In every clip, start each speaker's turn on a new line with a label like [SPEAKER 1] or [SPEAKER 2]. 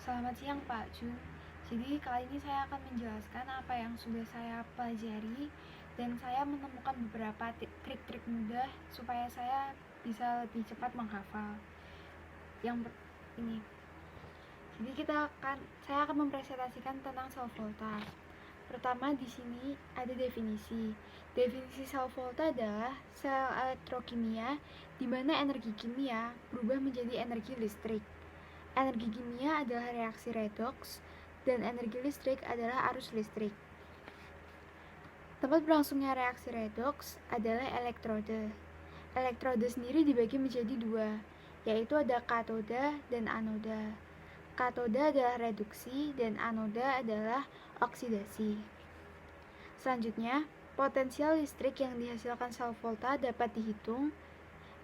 [SPEAKER 1] Selamat siang Pak Jun. Jadi kali ini saya akan menjelaskan apa yang sudah saya pelajari dan saya menemukan beberapa trik-trik mudah supaya saya bisa lebih cepat menghafal. Ini. Jadi saya akan mempresentasikan tentang sel volta. Pertama di sini ada definisi. Definisi sel volta adalah sel elektrokimia di mana energi kimia berubah menjadi energi listrik. Energi kimia adalah reaksi redoks dan energi listrik adalah arus listrik. Tempat berlangsungnya reaksi redoks adalah elektrode. Elektrode sendiri dibagi menjadi dua, yaitu ada katoda dan anoda. Katoda adalah reduksi dan anoda adalah oksidasi. Selanjutnya, potensial listrik yang dihasilkan sel volta dapat dihitung.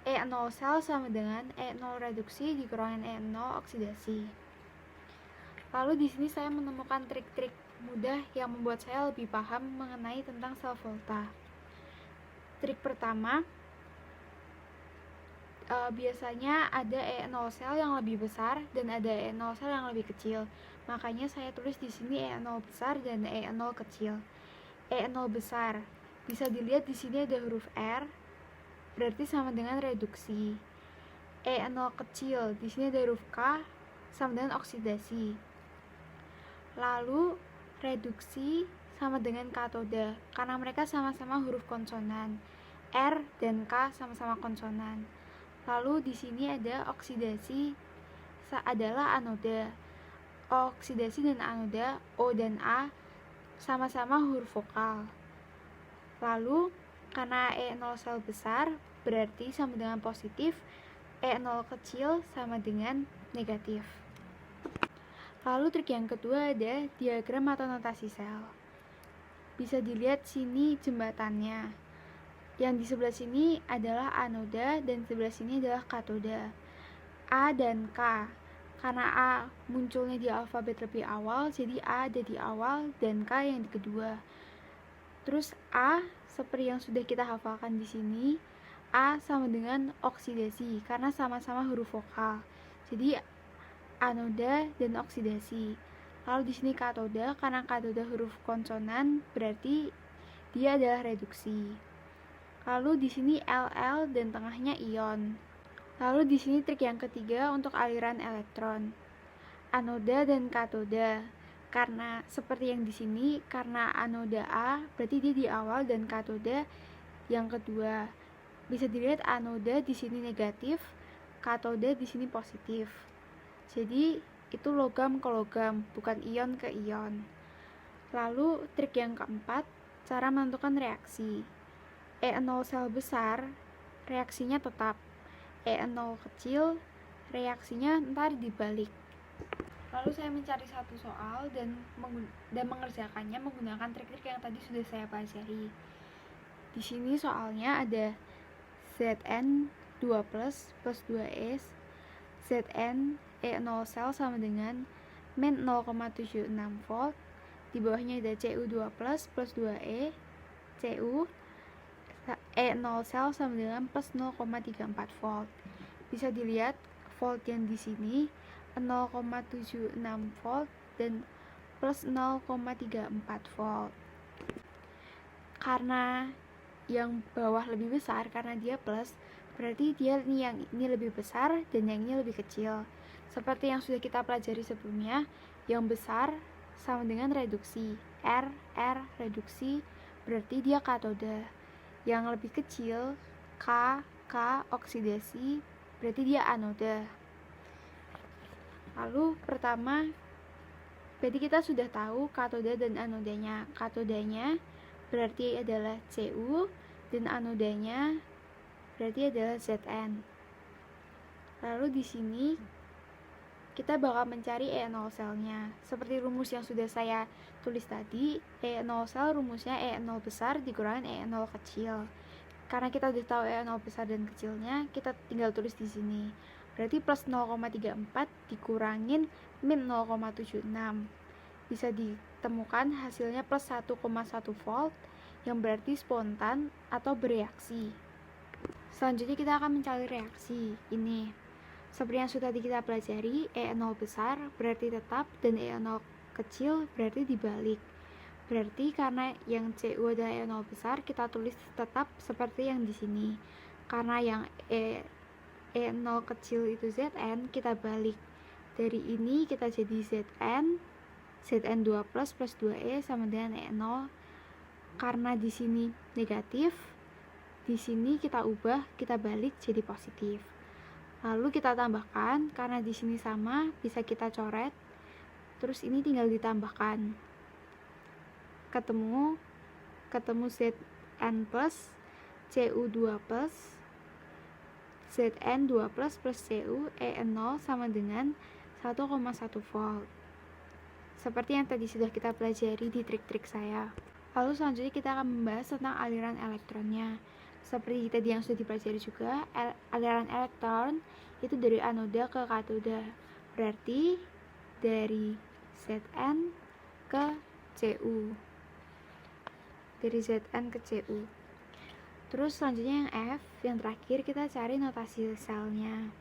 [SPEAKER 1] E0 sel sama dengan E0 reduksi dikurangin E0 oksidasi. Lalu di sini saya menemukan trik-trik mudah yang membuat saya lebih paham mengenai tentang sel volta. Trik pertama, biasanya ada E0 sel yang lebih besar dan ada E0 sel yang lebih kecil. Makanya saya tulis di sini E0 besar dan E0 kecil. E0 besar bisa dilihat di sini ada huruf R, berarti sama dengan reduksi. E0 kecil di sini ada huruf K, sama dengan oksidasi. Lalu reduksi sama dengan katoda karena mereka sama-sama huruf konsonan. R dan K sama-sama konsonan. Lalu di sini ada oksidasi adalah anoda. Oksidasi dan anoda O dan A sama-sama huruf vokal. Lalu karena E0 sel besar berarti sama dengan positif, E0 kecil sama dengan negatif. Lalu trik yang kedua ada diagram atau notasi sel. Bisa dilihat sini jembatannya. Yang di sebelah sini adalah anoda dan sebelah sini adalah katoda. A dan K. Karena A munculnya di alfabet lebih awal, jadi A ada di awal dan K yang di kedua. Terus A seperti yang sudah kita hafalkan di sini, A sama dengan oksidasi karena sama-sama huruf vokal. Jadi anoda dan oksidasi. Lalu di sini katoda karena katoda huruf konsonan berarti dia adalah reduksi. Lalu di sini LL dan tengahnya ion. Lalu di sini trik yang ketiga untuk aliran elektron. Anoda dan katoda. Karena seperti yang di sini, karena anoda A berarti dia di awal dan katoda yang kedua. Bisa dilihat anoda di sini negatif, katoda di sini positif. Jadi itu logam ke logam, bukan ion ke ion. Lalu trik yang keempat, cara menentukan reaksi. E0 sel besar, reaksinya tetap. E0 kecil, reaksinya ntar dibalik. Lalu saya mencari satu soal dan mengerjakannya menggunakan trik-trik yang tadi sudah saya pelajari. Di sini soalnya ada Zn 2 plus 2S, Zn E0 sel sama dengan min 0,76 volt. Di bawahnya ada Cu2 plus 2E, Cu E0 sel sama dengan plus 0,34 volt. Bisa dilihat volt yang di sini 0,76 volt dan plus 0,34 volt. Karena yang bawah lebih besar karena dia plus, berarti dia yang ini lebih besar dan yang ini lebih kecil. Seperti yang sudah kita pelajari sebelumnya, yang besar sama dengan reduksi. R reduksi berarti dia katoda. Yang lebih kecil K oksidasi berarti dia anoda. Lalu pertama berarti kita sudah tahu katoda dan anodanya. Katodanya berarti adalah Cu dan anodanya berarti adalah Zn. Lalu di sini kita bakal mencari E0 selnya. Seperti rumus yang sudah saya tulis tadi, E0 sel rumusnya E0 besar dikurangin E0 kecil. Karena kita udah tahu E0 besar dan kecilnya, kita tinggal tulis di sini. Berarti plus 0,34 dikurangin min 0,76. Bisa ditemukan hasilnya plus 1,1 volt yang berarti spontan atau bereaksi. Selanjutnya kita akan mencari reaksi. Ini Seperti yang sudah kita pelajari, E0 besar berarti tetap dan E0 kecil berarti dibalik. Berarti karena yang CU adalah E0 besar, kita tulis tetap seperti yang di sini. Karena yang E0 kecil itu Zn, kita balik. Dari ini kita jadi Zn 2 plus 2E sama dengan E0. Karena di sini negatif, di sini kita ubah, kita balik jadi positif. Lalu kita tambahkan, karena di sini sama, bisa kita coret. Terus ini tinggal ditambahkan. Ketemu Zn plus Cu2 plus Zn 2 plus Cu E0 sama dengan 1,1 volt. Seperti yang tadi sudah kita pelajari di trik-trik saya. Lalu selanjutnya kita akan membahas tentang aliran elektronnya. Seperti tadi yang sudah dipelajari juga, aliran elektron itu dari anoda ke katoda. Berarti dari Zn ke Cu. Dari Zn ke Cu. Terus selanjutnya yang F, yang terakhir kita cari notasi selnya.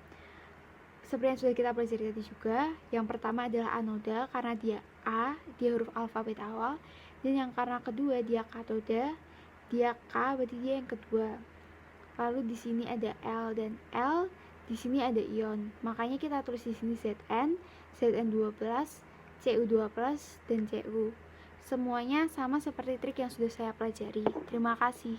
[SPEAKER 1] Seperti yang sudah kita pelajari tadi juga, yang pertama adalah anoda karena dia A, dia huruf alfabet awal, dan yang karena kedua dia katoda, dia K, berarti dia yang kedua. Lalu di sini ada L dan L, di sini ada ion. Makanya kita tulis di sini Zn, Zn12, Cu2+, dan Cu. Semuanya sama seperti trik yang sudah saya pelajari. Terima kasih.